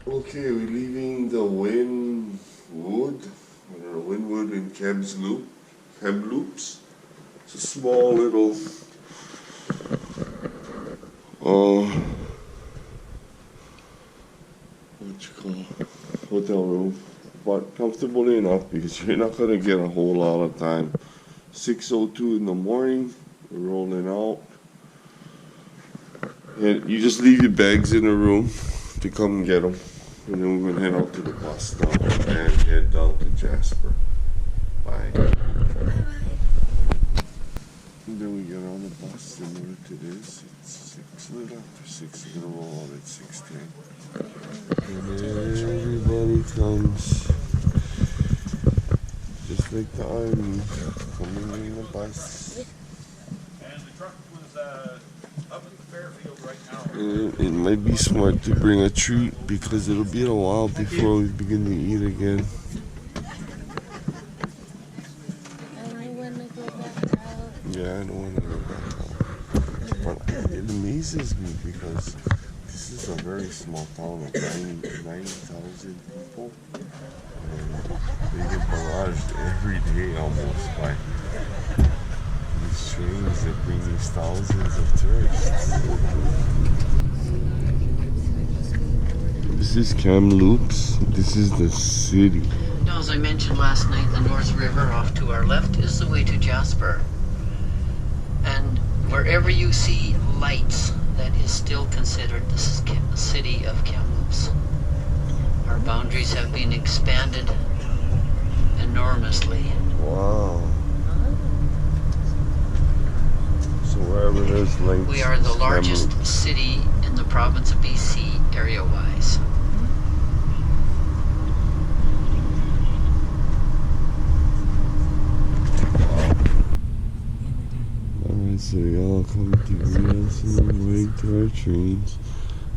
Okay, we're leaving the Wynwood in Kamloops. It's a small little hotel room, but comfortable enough because you're not gonna get a whole lot of time. 6:02 in the morning, we're rolling out. And you just leave your bags in the room to come get them. And then we're gonna head out to the bus stop and head down to Jasper. Bye. And then we get on the bus similar to this. It's a little after 6, we're gonna roll out at 6:10. And everybody comes just like the army, coming in the bus. And the truck was up at the Fairfield right now. It might be smart to bring a treat because it'll be a while before we begin to eat again. I want to go back out. Yeah, I don't want to go back out. But it amazes me because this is a very small town of 90,000 people. And they get barraged every day almost by these trains that bring these thousands of tourists. This is Kamloops. This is the city. Now, as I mentioned last night, the North River off to our left is the way to Jasper. And wherever you see lights, that is still considered the city of Kamloops. Our boundaries have been expanded enormously. Wow. So wherever there's lights, We are the it's largest Kamloops. city in the province of BC area-wise. Alright, so y'all come to greet us on the way to our trains.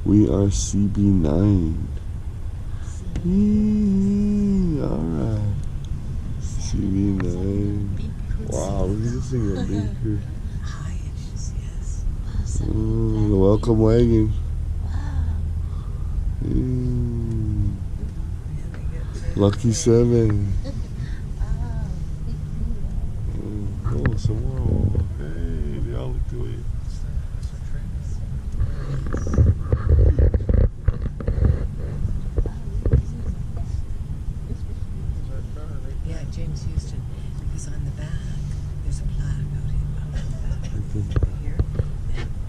We are CB9. Alright. CB9. Wow, look at this thing, a baker. Oh, the welcome wagon. Lucky 7. Oh, some more. Hey, they all look the way. Yeah, James Houston. Because on the back, there's a plaque about him. Here.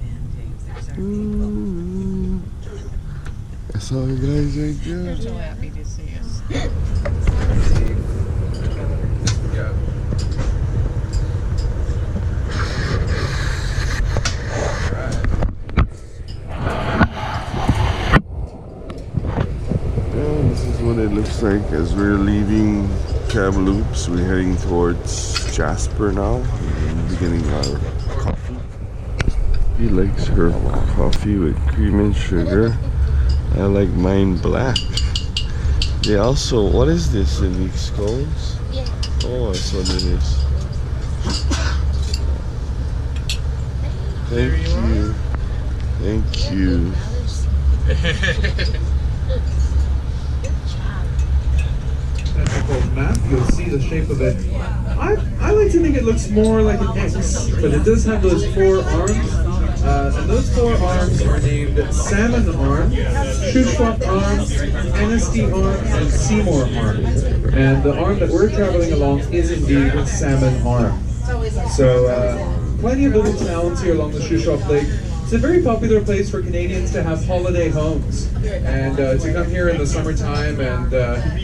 And James, there's our people. That's all you guys right there. They're so happy to see us. This is what it looks like as we're leaving Kamloops. We're heading towards Jasper now. We're beginning our coffee. He likes her coffee with cream and sugar. I like mine black. They also, what is this in these scones? Yeah. Oh, that's what it is. Thank you. Thank you. That's called map. You'll see the shape of it. I like to think it looks more like an X, but it does have those 4 arms. And those 4 arms are named Salmon Arm, Shuswap Arm, Anstey Arm, and Seymour Arm. And the arm that we're traveling along is indeed Salmon Arm. So plenty of little towns here along the Shuswap Lake. It's a very popular place for Canadians to have holiday homes, and to come here in the summertime and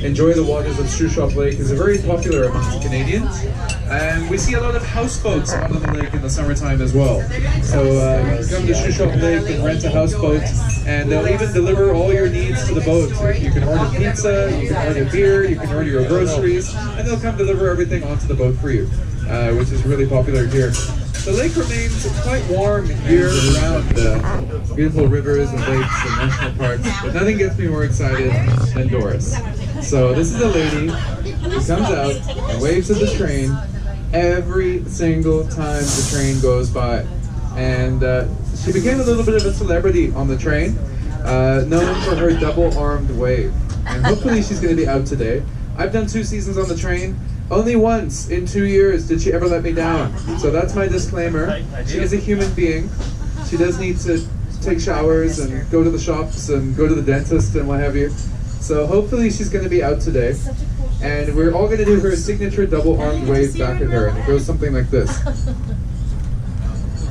enjoy the waters of Shuswap Lake is very popular amongst Canadians. And we see a lot of houseboats out on the lake in the summertime as well. So you can come to Shuswap Lake and rent a houseboat, and they'll even deliver all your needs to the boat. You can order pizza, you can order beer, you can order your groceries, and they'll come deliver everything onto the boat for you, which is really popular here. The lake remains quite warm year-round. Beautiful rivers and lakes and national parks, but nothing gets me more excited than Doris. So this is a lady who comes out and waves at the train every single time the train goes by. And she became a little bit of a celebrity on the train. known for her double-armed wave. And hopefully she's going to be out today. I've done 2 seasons on the train. Only once in 2 years did she ever let me down. So that's my disclaimer. She is a human being. She does need to take showers and go to the shops and go to the dentist and what have you. So hopefully she's going to be out today. And we're all going to do her signature double-armed wave back at her. And it goes something like this.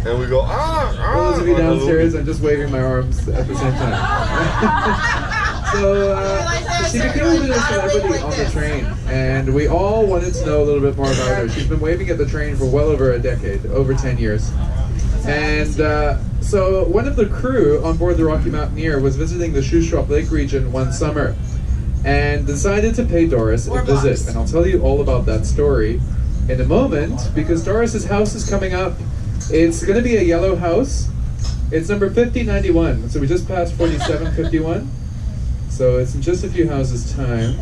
And we go, For those of you downstairs, I'm just waving my arms at the same time. So she became a bit of a celebrity on the train, and we all wanted to know a little bit more about her. She's been waving at the train for well over a decade, over 10 years. And so one of the crew on board the Rocky Mountaineer was visiting the Shuswap Lake region one summer and decided to pay Doris a visit. And I'll tell you all about that story in a moment, because Doris's house is coming up. It's going to be a yellow house. It's number 5091, so we just passed 4751. So it's in just a few houses' time.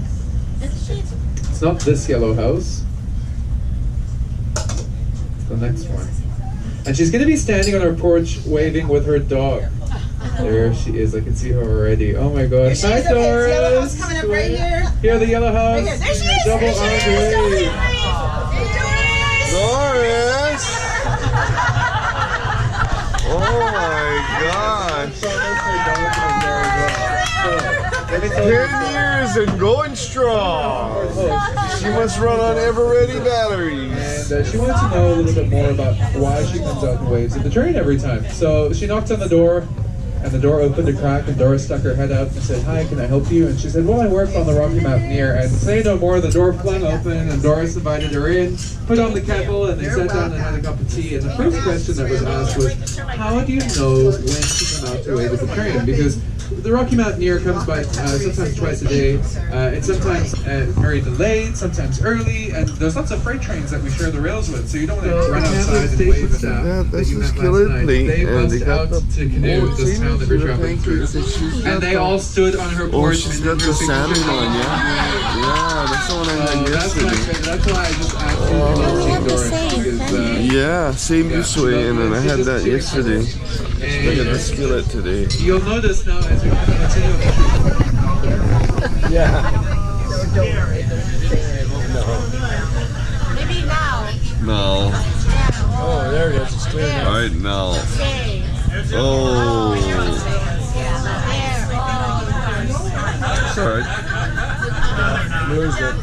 It's not this yellow house. It's the next one. And she's going to be standing on her porch waving with her dog. There she is. I can see her already. Oh my gosh. Hi, Doris. Yellow house coming up right here. Here, the yellow house. Right here. There she is. Double There she is. armed wave. Doris! Oh my gosh! 10 years and going strong! She must run on ever-ready batteries. And she wanted to know a little bit more about why she comes out and waves at the train every time. So she knocked on the door, and the door opened a crack, and Doris stuck her head out and said, "Hi, can I help you?" And she said, "Well, I work on the Rocky Mountaineer." And say no more, the door flung open, and Doris invited her in, put on the kettle, and they sat down and had a cup of tea. And the first question that was asked was, how do you know when to come out to wave at the train? Because the Rocky Mountaineer comes by sometimes twice a day. It's sometimes very delayed, sometimes early, and there's lots of freight trains that we share the rails with, so you don't want to run outside and wave at them. Yeah, that that's you the met skillet last night. plate, They and they bussed got out the to Canoe, this town that we're traveling through. And they all stood on her Oh, porch. she's and got did the her signature salmon one, thing. yeah? Yeah, that's the one I had yesterday. That's why I just asked you to we meet have the Doris, same, because, Yeah, same this way, and then I had that yesterday. I got the skillet today. you'll notice now as we continue. Maybe now. No. Oh, there it is. It's clear now. Right now. Okay. Oh. There. It's alright. Lose it.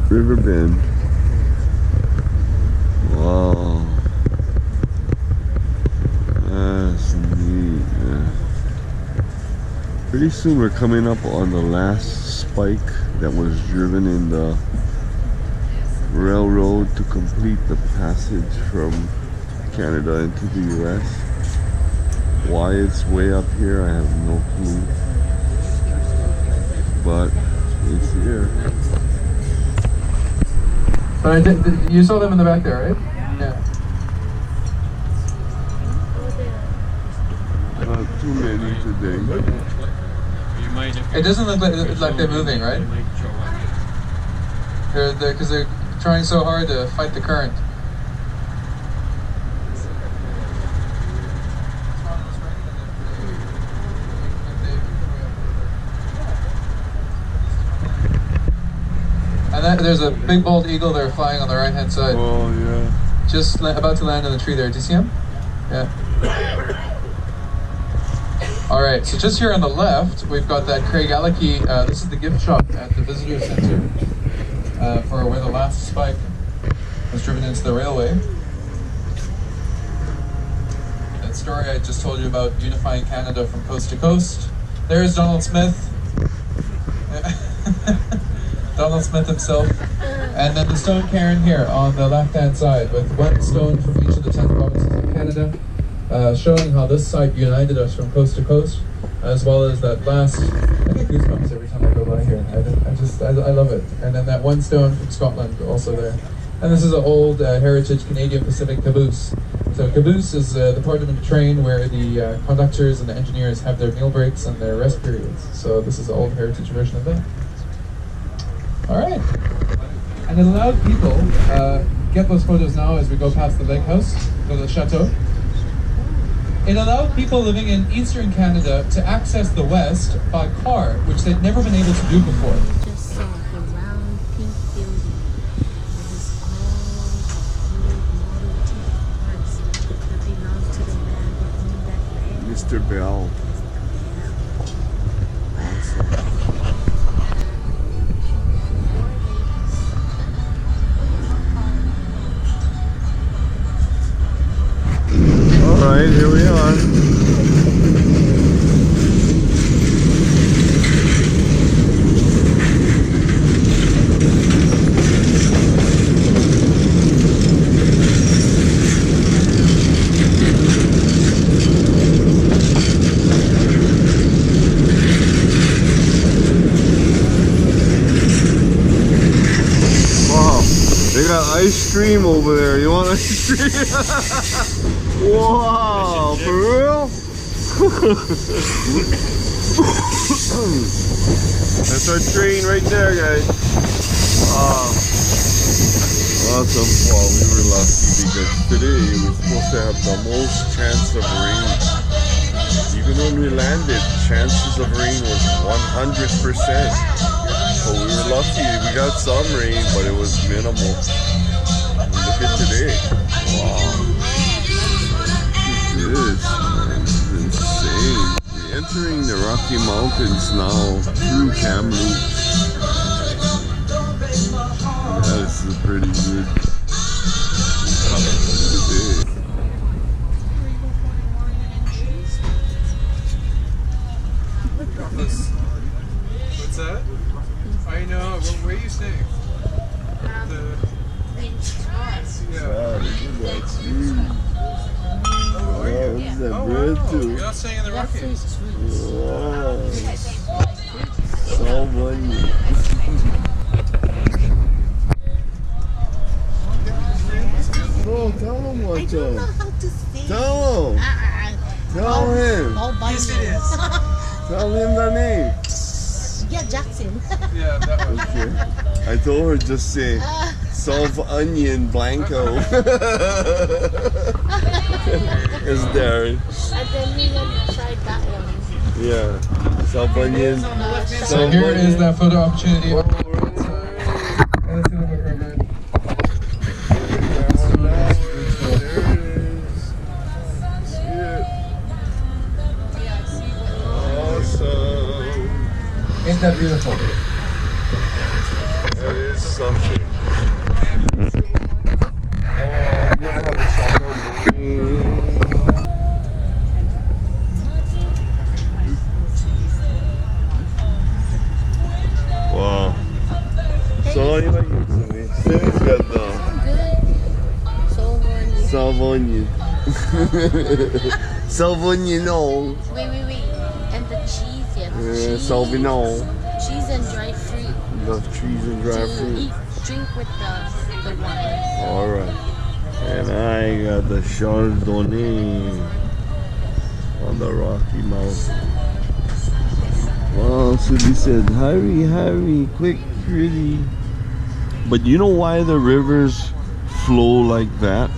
River Bend. Wow. That's neat, man. Pretty soon we're coming up on the last spike that was driven in the railroad to complete the passage from Canada into the US. Why it's way up here, I have no clue. But it's here. But you saw them in the back there, right? Yeah. Not too many today. It doesn't look like they're moving, right? Because they're trying so hard to fight the current. And there's a big bald eagle there flying on the right hand side. Oh yeah. Just about to land in the tree there. Do you see him? Yeah. Alright, so just here on the left, we've got that Craig Alecky. This is the gift shop at the visitor center for where the last spike was driven into the railway. That story I just told you about unifying Canada from coast to coast. There's Donald Smith. Donald Smith himself. And then the stone cairn here on the left-hand side with one stone from each of the 10 provinces of Canada, showing how this site united us from coast to coast, as well as that last, I get goosebumps every time I go by here. I love it. And then that one stone from Scotland also there. And this is an old heritage Canadian Pacific caboose So caboose is the part of the train where the conductors and the engineers have their meal breaks and their rest periods. So this is an old heritage version of that. All right. And it allowed people, get those photos now as we go past the lake house, go to the chateau. It allowed people living in eastern Canada to access the west by car, which they'd never been able to do before. Just saw the round pink building. It is all old Model T cars that belong to the man who owned that land. Mr. Bell. Alright, here we are. Wow, they got ice cream over there. You want ice cream? Wow, for real? That's our train right there, guys. Awesome. Well, we were lucky because today we're supposed to have the most chance of rain. Even when we landed, chances of rain was 100%. So we were lucky. We got some rain, but it was minimal. Look at today. Wow. This is insane. We're entering the Rocky Mountains now through Kamloops. This is pretty good. Today. What's that? I know. Where are you staying? Wow, look at that tree. Wow, this is that bread too. You're not staying in the Rockies. Wow. So money. No, tell him what's up. How to say. Tell him. Tell him. Yes, it is. Tell him the name. Yeah, Jackson. Yeah, that one. Okay. I told her just say Salve Onion Blanco. It's Darren. And then we went and tried that one. Yeah. Salve Onion. So here is that photo opportunity. Let's see the photo. Ain't that beautiful? That is something. Wow. So how do you like it, Cindy? Cindy's got the Good. salve onion. Salve onion, no. Wait. And the cheese, yeah. Yeah, Salvino. Cheese and dried fruit. The trees and dry To fruit. drink with the wine. Alright. And I got the Chardonnay on the Rocky Mountain. Wow, so they said, hurry, quick, pretty. But you know why the rivers flow like that?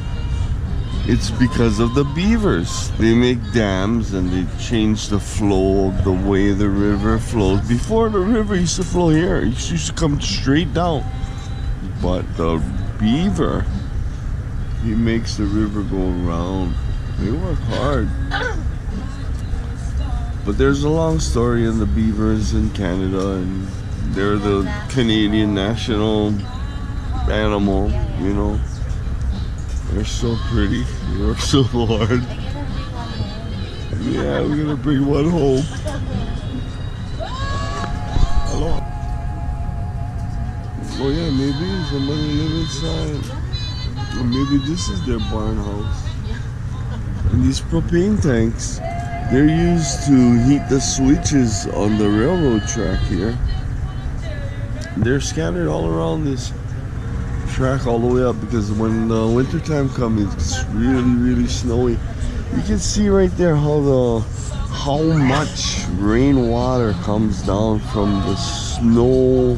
It's because of the beavers. They make dams and they change the flow of the way the river flows. Before, the river used to flow here. It used to come straight down. But the beaver, he makes the river go around. They work hard. But there's a long story in the beavers in Canada, and they're the Canadian national animal, you know. They're so pretty. They work so hard. Yeah, we're gonna bring one home. Aloha. Oh yeah, maybe somebody live inside. Or maybe this is their barn house. And these propane tanks, they're used to heat the switches on the railroad track here. They're scattered all around this track all the way up because when winter time comes, it's really snowy. You can see right there how much rainwater comes down from the snow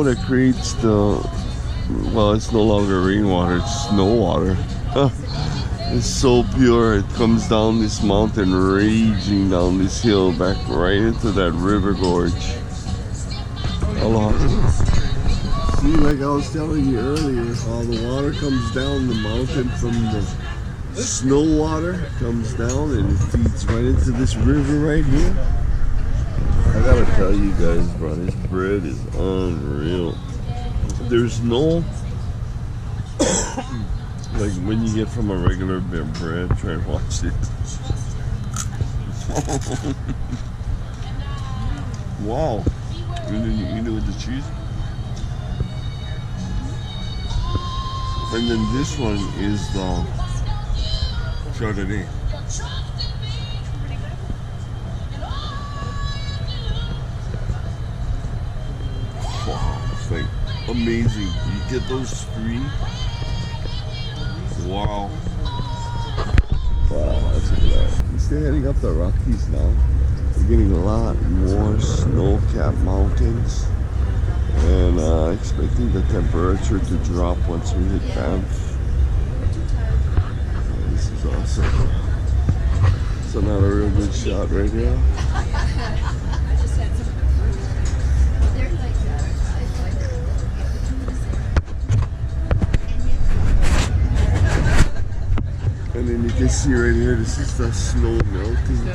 that creates well, it's no longer rainwater, it's snow water. It's so pure. It comes down this mountain, raging down this hill, back right into that river gorge. Aloha. See, like I was telling you earlier, how the water comes down the mountain from the snow water, comes down and it feeds right into this river right here. I gotta tell you guys, bro, this bread is unreal. There's no like when you get from a regular bread, try and watch it. Wow. And then you eat it with the cheese. And then this one is the Chardonnay. Wow, it's like amazing. You get those three. Wow. Wow, that's a lot. We're still heading up the Rockies now. We're getting a lot more snow-capped mountains. And expecting the temperature to drop once we hit Banff. This is awesome. It's another real good shot right here. And then you can see right here, this is the snow melting.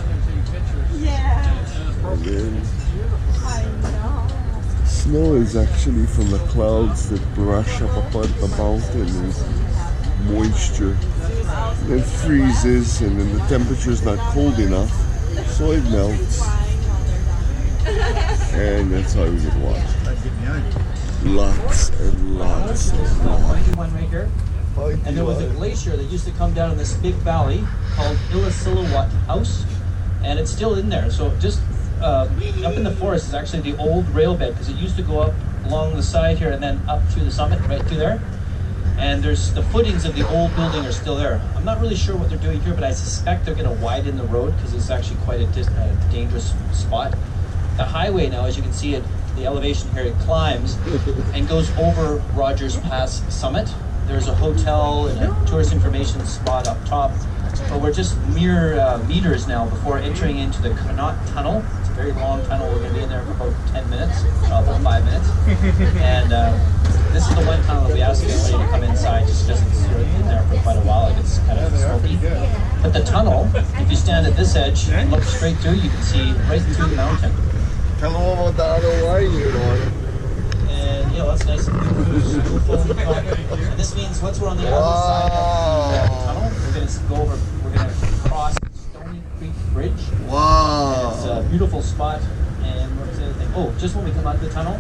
Yeah. And then I know. snow is actually from the clouds that brush up upon the mountain with moisture. It freezes and then the temperature is not cold enough, so it melts. And that's how we get water. Lots and lots of water. One right here. And there was a glacier that used to come down in this big valley called Illecillewaet House, and it's still in there. So just up in the forest is actually the old rail bed, because it used to go up along the side here and then up through the summit right through there. And there's the footings of the old building are still there. I'm not really sure what they're doing here, but I suspect they're going to widen the road because it's actually quite a dangerous spot. The highway now, as you can see it, the elevation here, it climbs and goes over Rogers Pass summit. There's a hotel and a tourist information spot up top, but we're just mere meters now before entering into the Kamloops tunnel. It's a very long tunnel. We're going to be in there for about 10 minutes, about 5 minutes. And this is the one tunnel that we asked everybody to come inside just because it's in there for quite a while. It gets kind of smoky. But the tunnel, if you stand at this edge and look straight through, you can see right through the mountain. Tell them about the other wine you're on. And you know, that's nice and beautiful. And this means once we're on the other side of the tunnel, we're going to go over, we're going to cross Stony Creek Bridge. Wow. And it's a beautiful spot. And what's the other thing? Oh, just when we come out of the tunnel,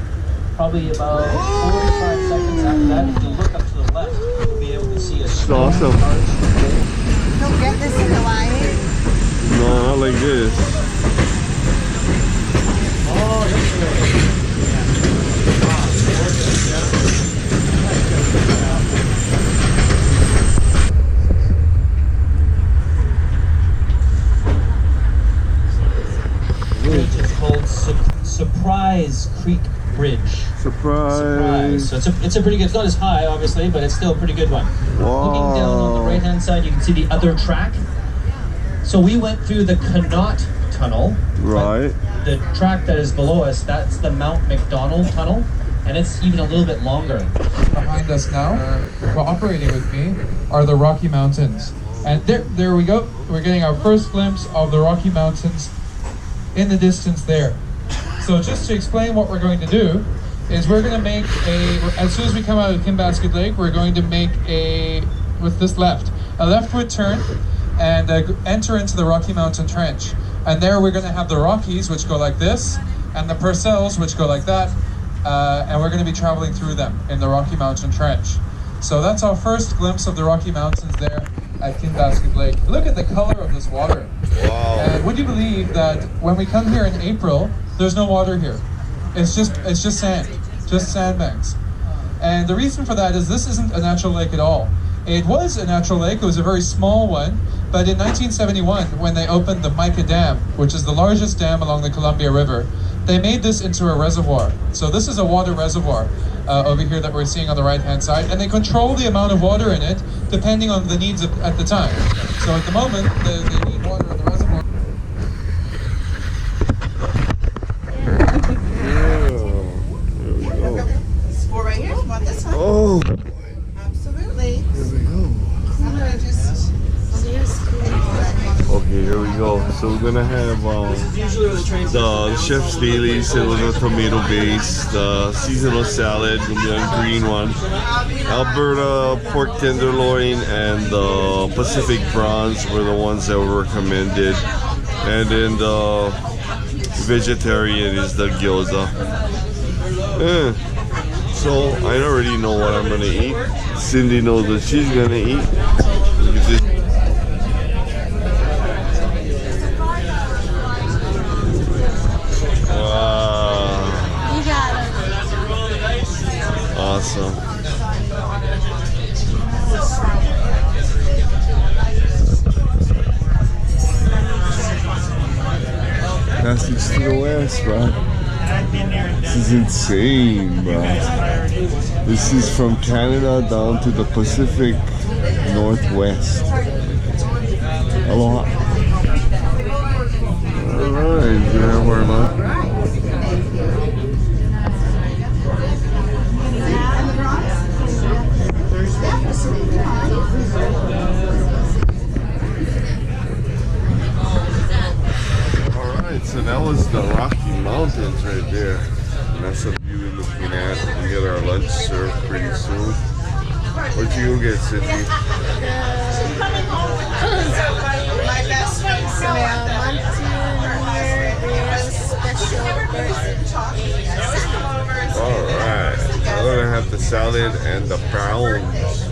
probably about 45 seconds after that, if you look up to the left, you'll be able to see a stone awesome. arch. Don't get this in Hawaii. No, not like this. Oh, that's good. It's called Surprise Creek Bridge. Surprise. So it's a pretty good. It's not as high, obviously, but it's still a pretty good one. Wow. Looking down on the right-hand side, you can see the other track. So we went through the Kamloops tunnel. Right. The track that is below us, that's the Mount McDonald tunnel, and it's even a little bit longer. Behind us now, cooperating with me, are the Rocky Mountains. And there we go. We're getting our first glimpse of the Rocky Mountains in the distance there. So just to explain what we're going to do, is we're going to make as soon as we come out of Kinbasket Lake, we're going to make with this a leftward turn, and enter into the Rocky Mountain Trench. And there we're going to have the Rockies, which go like this, and the Purcells, which go like that, and we're going to be traveling through them in the Rocky Mountain Trench. So that's our first glimpse of the Rocky Mountains there at Kinbasket Lake. Look at the color of this water. Wow. And would you believe that when we come here in April, there's no water here? It's just sand, just sandbanks. And the reason for that is this isn't a natural lake at all. It was a natural lake, it was a very small one, but in 1971, when they opened the Mica Dam, which is the largest dam along the Columbia River, they made this into a reservoir. So this is a water reservoir over here that we're seeing on the right-hand side, and they control the amount of water in it depending on the needs at the time. So at the moment, they need water in the reservoir. Four right here. You want this one? Oh, Absolutely. here we go. I'm gonna just. Okay, here we go. So we're gonna have the chef's daily with a tomato base, the seasonal salad, gonna be a green one, Alberta pork tenderloin, and the Pacific prawns were the ones that were recommended. And then the vegetarian is the gyoza. So I already know what I'm gonna eat. Cindy knows what she's gonna eat. Look at this. Wow. You got it. Awesome. Passage to the west, bro. This is insane, bro. This is from Canada down to the Pacific Northwest. Aloha. Alright, we have our lunch. Alright, so that was the Rocky Mountains right there. And that's the view we're looking at. We get our lunch served pretty soon. What you go get, Cindy? My best friend Samantha. Alright, I'm gonna have the salad and the prawns.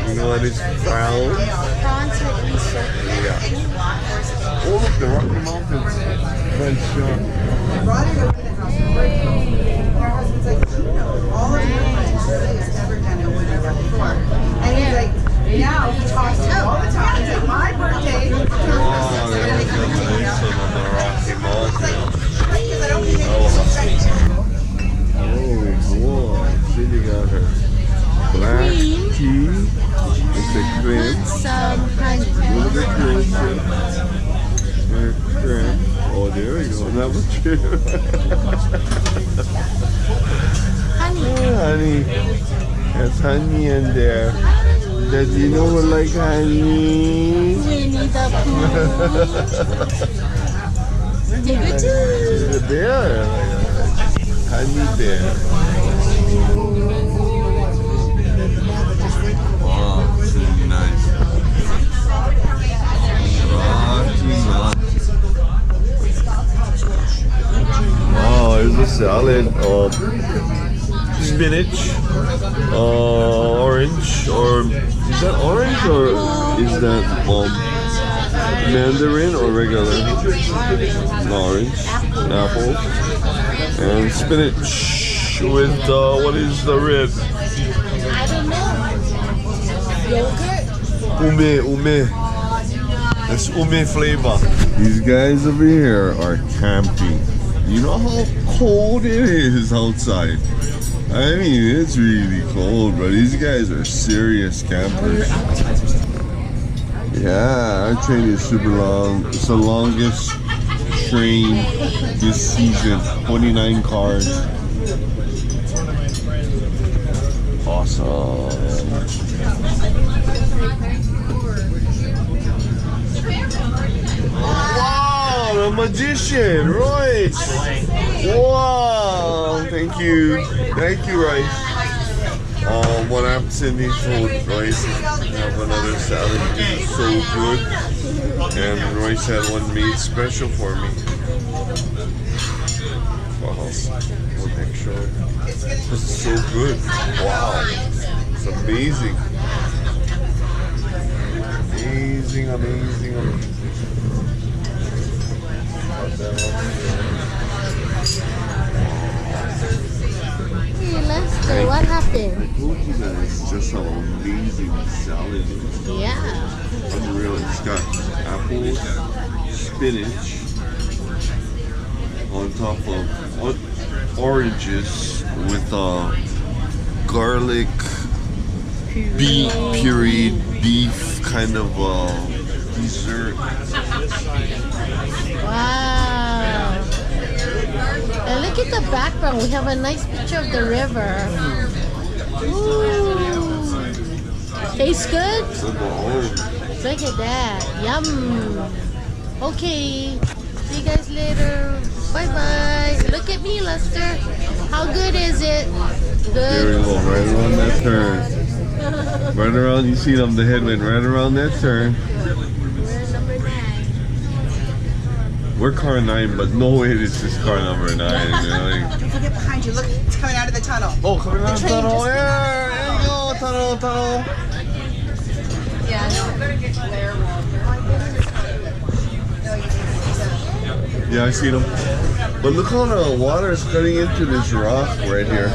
You know what is prawns? Prawns with risotto. Yeah. Oh look, the Rocky Mountains. Nice shot. Brought it over to the house. Her husband's like, you know, all of your friends has ever done it whatever before. And he's like, now he talks to me all the time. He's like, my birthday. Oh, there we go. Nice one on the Rocky Mountains. Because I don't think Oh, boy. Cindy got her black tea with the cream. Some honey. A little bit cream. Cream. Oh, there we go. That was true. Honey. Honey. There's honey in there. Does you know what like honey? Winnie the Pooh. Take it too. The bear. Honey bear. Wow, this is nice. Rocky Mountains. Wow, here's a salad. Spinach, orange, or is that orange or is that mandarin or regular? Orange, apple, and spinach with what is the red? I don't know. Yogurt? Ume. That's ume flavor. These guys over here are camping. You know how cold it is outside. I mean, it's really cold, but these guys are serious campers. Yeah, our train is super long. It's the longest train this season. 29 cars. Awesome. Wow, the magician, Royce. Wow, thank you. Thank you, Royce. What I'm Cindy's told Royce have another salad. It's so good. And Royce had one made special for me. Wow, one extra. This is so good. Wow, it's amazing. Amazing, amazing, amazing. Hey, let's Yeah. Unreal. It's got apples, spinach on top of oranges with garlic, beef, pureed beef kind of dessert. Wow. And look at the background. We have a nice picture of the river. Ooh. Tastes good? Look at that. Yum. Okay. See you guys later. Bye-bye. Look at me, Lester. How good is it? There we Good. go, right around that turn. Right around, you see them, the headwind, right around that turn. We're number 9. We're car 9, but no way this is car number 9. You know, like, Don't forget behind you. Look, it's coming out of the tunnel. oh, coming out of the train tunnel. just- Yeah, there you go, tunnel. Yeah, no, better get Blair Yeah, I see them. But look how the water is cutting into this rock right here.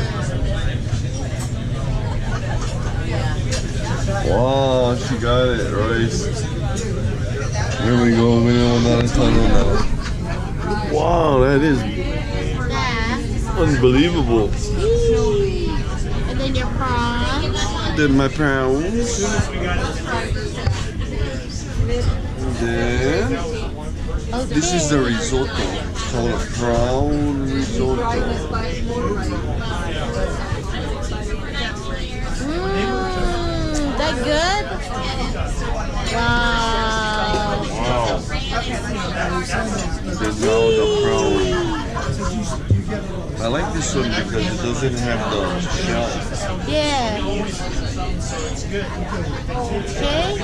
Wow, she got it, Royce. There we go, we're going down the tunnel now. Wow, that is unbelievable. And then your prawns. Then my pounds. Then Okay. this is the risotto. It's called a prawn risotto. That good? Wow. Wow. Then now the prawn. I like this one because it doesn't have the shell. Yeah. Okay.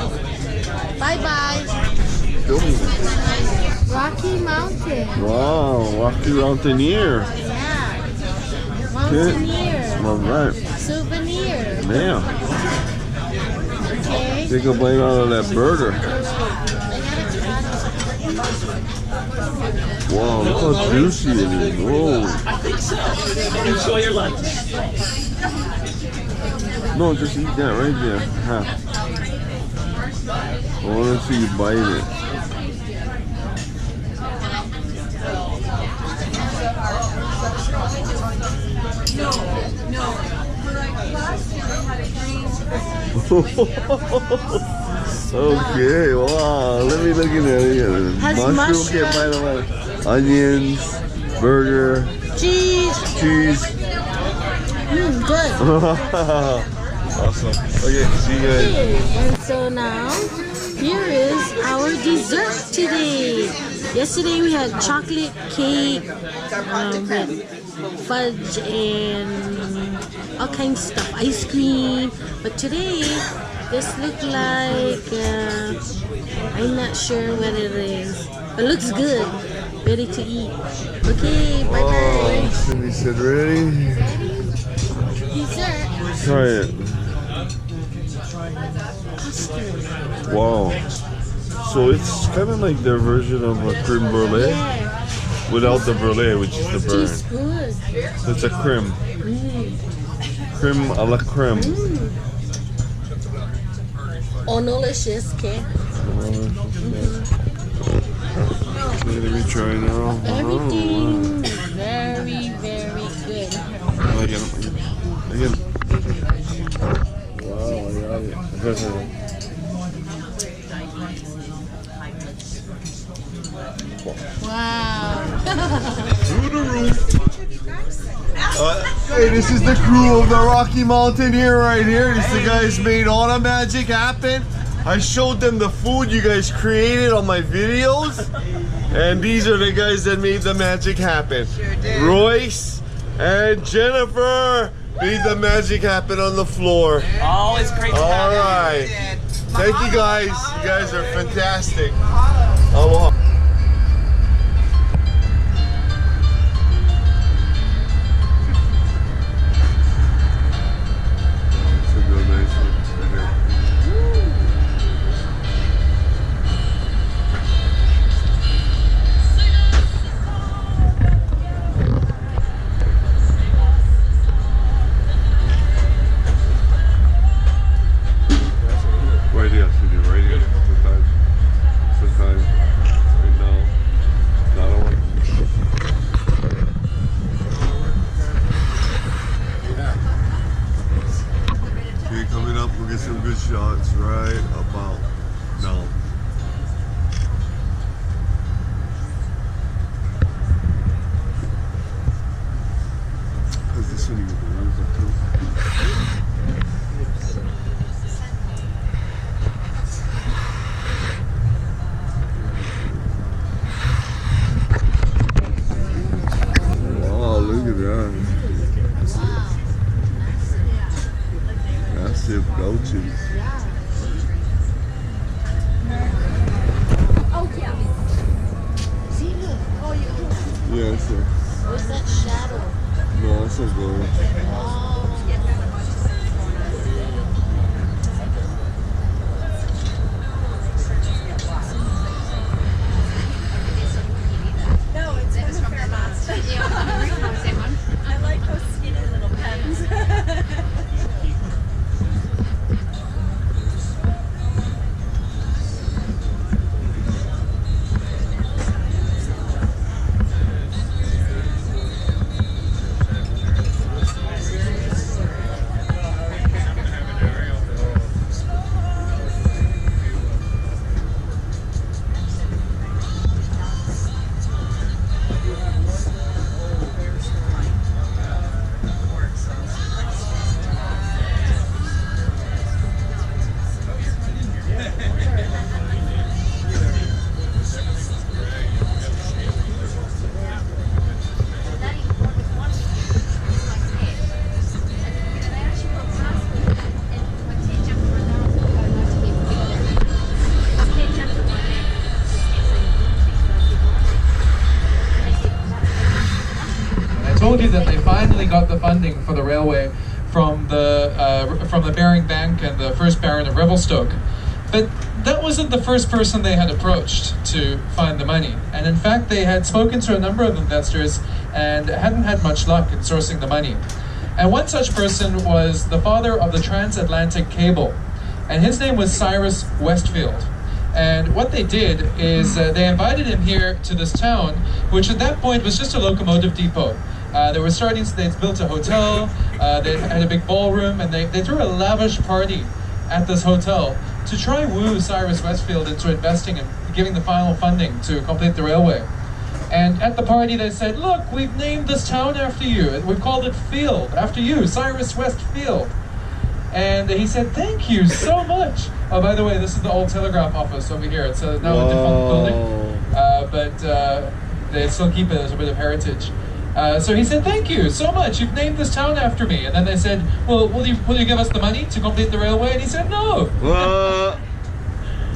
Bye-bye. Rocky Mountain. Wow, Rocky Mountaineer. Yeah. Mountaineer. All right. Souvenir. Damn. Okay. Take a bite out of that burger. Wow, look how juicy it is. Whoa. Enjoy your lunch. No, just eat that right there. Half. I want to see you bite it. Okay, wow. Let me look at that. Has Mushroom, get bite of it. Onions, burger, Cheese. cheese. Good. Awesome. Okay, see you guys. Okay, and so now, here is our dessert today. Yesterday we had chocolate cake with fudge and all kinds of stuff, ice cream. But today, this looks like, I'm not sure what it is. But looks good. Ready to eat. Okay, bye bye. Cindy said ready. Dessert. Try it. Custard. Wow. So it's kind of like their version of a creme brulee Yeah. without the brulee, which is the burn. Tastes good. So it's a creme. Creme a la creme. Onolicious, okay? Okay, let me try now. Everything is very, very good. Again. Wow, I got it. Wow. Through the roof. Hey, this is the crew of the Rocky Mountaineer right here. This is the guys made all the magic happen. I showed them the food you guys created on my videos. And these are the guys that made the magic happen. Sure did. Royce and Jennifer made the magic happen on the floor. Always great to All have you. right. Thank you guys. You guys are fantastic. Aloha. Right here. It's right about now. Because this one you can move it too. Wow, look at that. Massive gouges. Yeah, so. Where's that shadow? No, that's a good. No, it's from Vermont. I like those skinny little pens. Told you that they finally got the funding for the railway from the Baring Bank and the first Baron of Revelstoke, but that wasn't the first person they had approached to find the money. And in fact, they had spoken to a number of investors and hadn't had much luck in sourcing the money. And one such person was the father of the transatlantic cable, and his name was Cyrus Westfield. And what they did is they invited him here to this town, which at that point was just a locomotive depot. They'd built a hotel, they had a big ballroom, and they threw a lavish party at this hotel to try woo Cyrus Westfield into investing and giving the final funding to complete the railway. And at the party they said, look, we've named this town after you, we've called it Field, after you, Cyrus Westfield. And he said, thank you so much. Oh, by the way, this is the old telegraph office over here. It's now a defunct building, but they still keep it as a bit of heritage. So he said, thank you so much, you've named this town after me. And then they said, well, will you give us the money to complete the railway? And he said, no.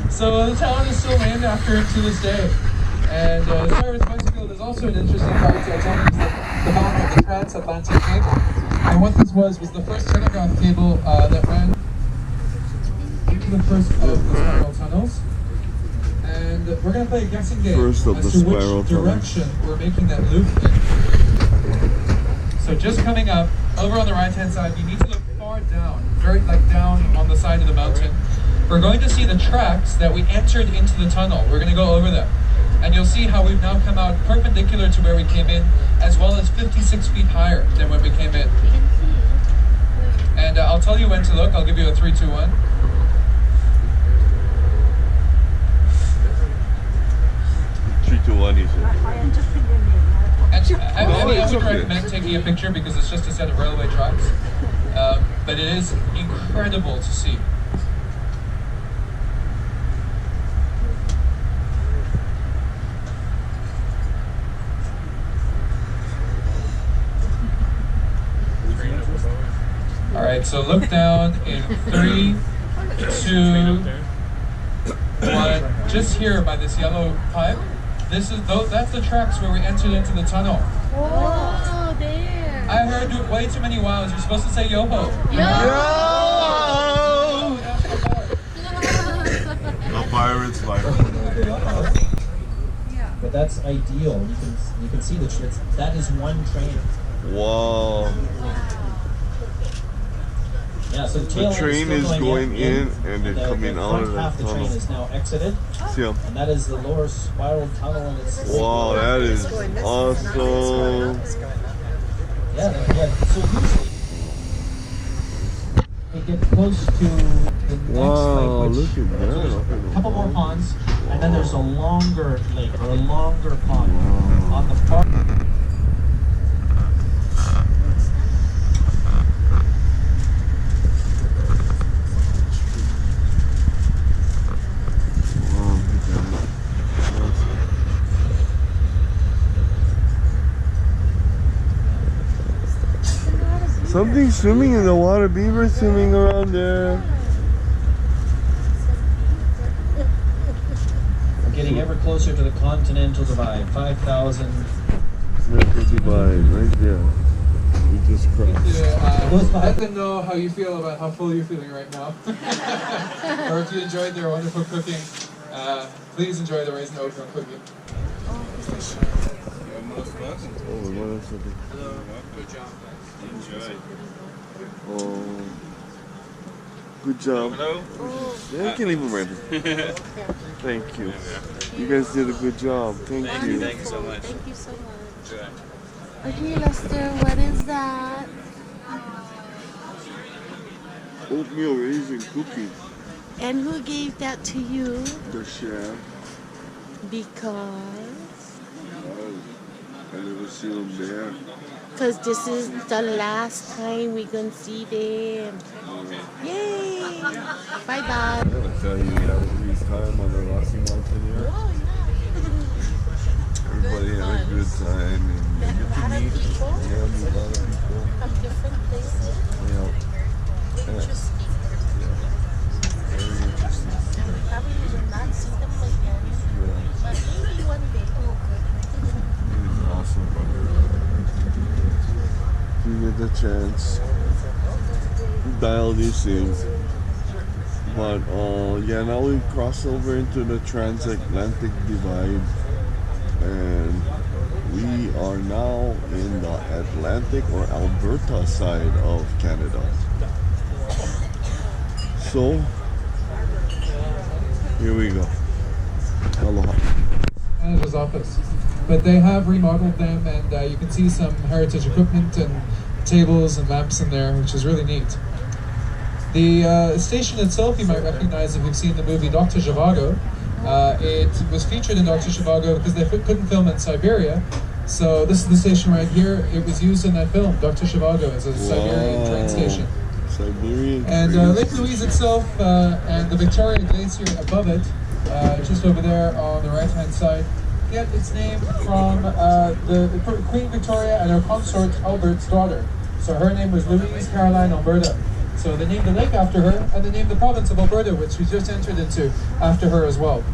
So the town is still named after him to this day. And Cyrus Westfield is also an interesting fact to tell me, the founder of the transatlantic cable. And what this was the first telegraph cable that ran into the first of the spiral tunnels. And we're going to play a guessing game as to which direction we're making that loop in. So just coming up, over on the right-hand side, you need to look far down, very down on the side of the mountain. We're going to see the tracks that we entered into the tunnel. We're going to go over them. And you'll see how we've now come out perpendicular to where we came in, as well as 56 feet higher than when we came in. And I'll tell you when to look. I'll give you a 3, 2, 1. 3, 2, 1, you said. I would recommend taking a picture because it's just a set of railway tracks. But it is incredible to see. All right, so look down in 3, 2, 1. Just here by this yellow pipe. That's the tracks where we entered into the tunnel. Oh, there. I heard way too many wows. You're supposed to say yo-ho. The pirates fight. But that's ideal. You can see that is one train. Wow. Yeah, so the train is going in and then coming out of the half the train tunnel. is now exited. Yeah. And that is the lower spiral tunnel, and it's Wow, that is awesome. yeah. So usually It gets close to the next Wow, lake, which look at that. so there's a couple more ponds, and then there's a longer lake or a longer pond on the far. Something swimming in the water, beaver swimming around there. We're getting ever closer to the Continental Divide, 5,000. Continental Divide, right there. We just crossed. Let them know how you feel about how full you're feeling right now. Or if you enjoyed their wonderful cooking, please enjoy the rice and okra cooking. Oh, what else? Hello. Good job. Enjoy. Oh, good job. Hello. Yeah, you can leave them right there. Thank you. You guys did a good job. Thank you. Thank you so much. Thank you so much. Enjoy. Okay, Lester, what is that? Oatmeal raisin cookie. And who gave that to you? The chef. Because? I never see them there. Because this is the last time we're going to see them. Yay! Bye, Dad. I gotta tell you, that was time on the Rocky Mountanier. Everybody had a good time and Met a lot of people. Yeah, a lot of people. From different places. Yeah. Interesting. Very interesting. Probably will not see them again. Yeah. But maybe one day. It was awesome. If you get the chance, dial these things. But yeah, now we cross over into the transatlantic divide, and we are now in the Atlantic or Alberta side of Canada. So here we go. Aloha. Manager's office. But they have remodeled them, and you can see some heritage equipment and tables and lamps in there, which is really neat. The station itself you might recognize if you've seen the movie Dr. Zhivago. It was featured in Dr. Zhivago because they couldn't film in Siberia. So this is the station right here. It was used in that film, Dr. Zhivago, as a Siberian train station. Siberian And train Lake Louise itself and the Victoria Glacier above it, just over there on the right-hand side, get its name from the Queen Victoria and her consort Albert's daughter. So her name was Louise Caroline Alberta. So they named the lake after her, and they named the province of Alberta, which we just entered into, after her as well.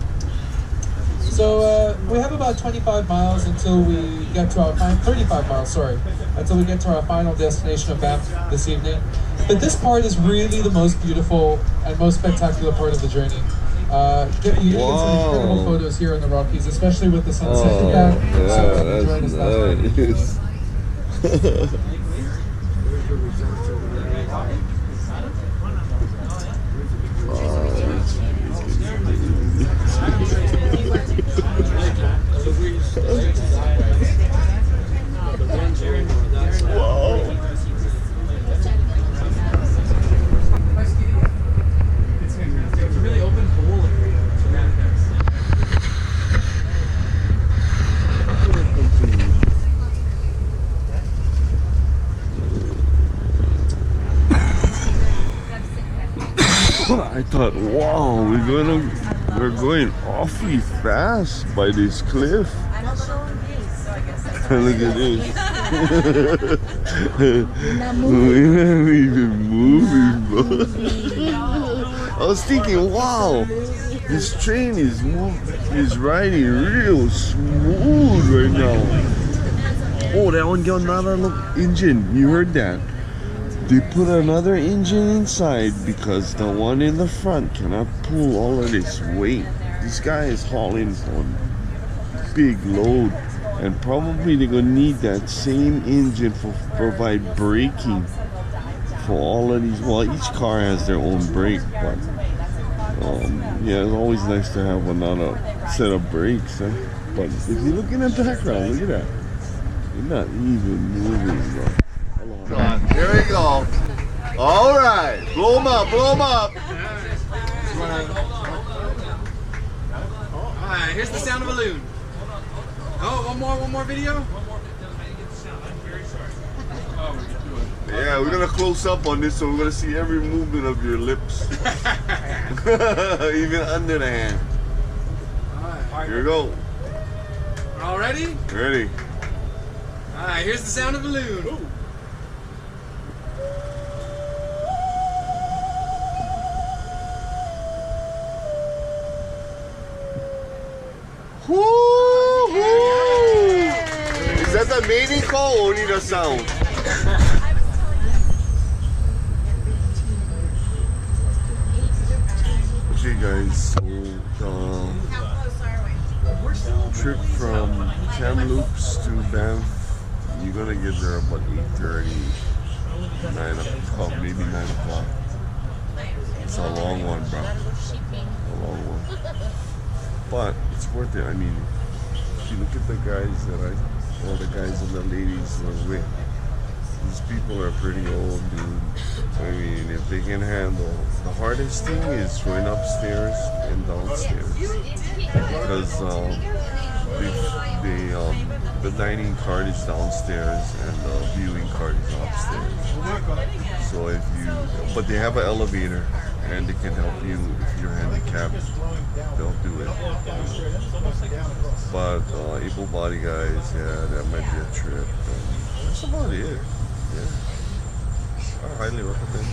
So we have about 25 miles until we get to our 35 miles, sorry, until we get to our final destination of Banff this evening. But this part is really the most beautiful and most spectacular part of the journey. You get some incredible photos here in the Rockies, especially with the sunset. Yeah, that's nice. I thought, wow, we're going awfully fast by this cliff. Look at this. We're not even moving, bro. I was thinking, wow, this train is riding real smooth right now. Oh, that one got another engine. You heard that? They put another engine inside because the one in the front cannot pull all of this weight. This guy is hauling on big load, and probably they're gonna need that same engine for provide braking for all of these. Well, each car has their own brake, but yeah, it's always nice to have another set of brakes. Eh? But if you look in the background, look at that. You're not even moving, bro. Here we go. All right, blow them up, blow them up. Alright, here's the sound of a balloon. Oh, one more video? Yeah, we're gonna close up on this, so we're gonna see every movement of your lips, even under the hand. Here we go. All ready? Ready? Alright, here's the sound of a balloon. Ooh. Is that the mating call or only the sound? Okay guys, so the trip from Kamloops to Banff, you're gonna get there about 8:30, 9 o'clock, maybe 9 o'clock. It's a long one, bro. A long one. But it's worth it. I mean, if you look at the guys all the guys and the ladies are with, these people are pretty old, dude. I mean, if they can handle, the hardest thing is going upstairs and downstairs. Because the dining cart is downstairs and the viewing cart is upstairs. So but they have an elevator and they can help you if you're handicapped. They'll do it. But able-bodied guys, yeah, that might be a trip. And that's about it. Yeah. I highly recommend it.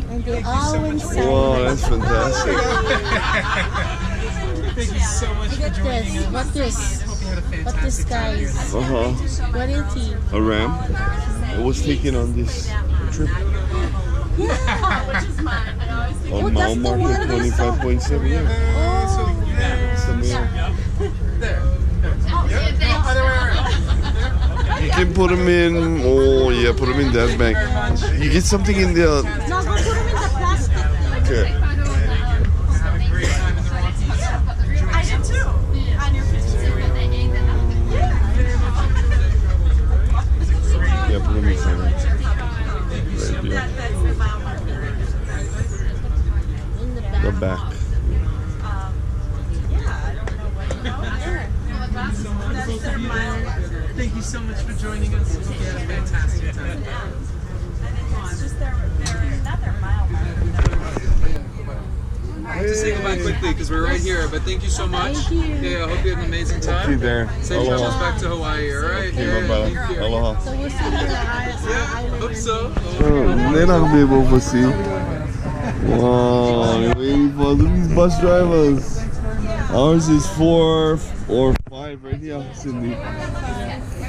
And they all inside. Wow, that's fantastic. Thank you so much for joining us. What this? Hope you had a What fantastic this guy is? What is he? A ram. I was taken on this trip on Mount Market 25.7. Yeah. It's the mail. You can put them in. Oh yeah, put them in that bag. You get something in the. No, go put him in the plastic. Okay. I did too. On your picture. Yeah, put them in there. Right there. The back. Thank you so much for joining us. Hope you had a fantastic time. It's just they're not their mile. I have to say goodbye quickly because we're right here, but thank you so much. Thank you. Yeah, I hope you had an amazing See you time. there. Safe Aloha. travels back to Hawaii, alright? Okay, bye-bye. Thank you. Aloha. So we'll see you at Yeah, hope so. They're not gonna be able to see. Wow, you're waiting for these bus drivers. Ours is 4 or 5 right here, Cindy.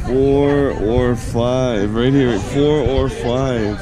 4 or 5 right here. 4 or 5.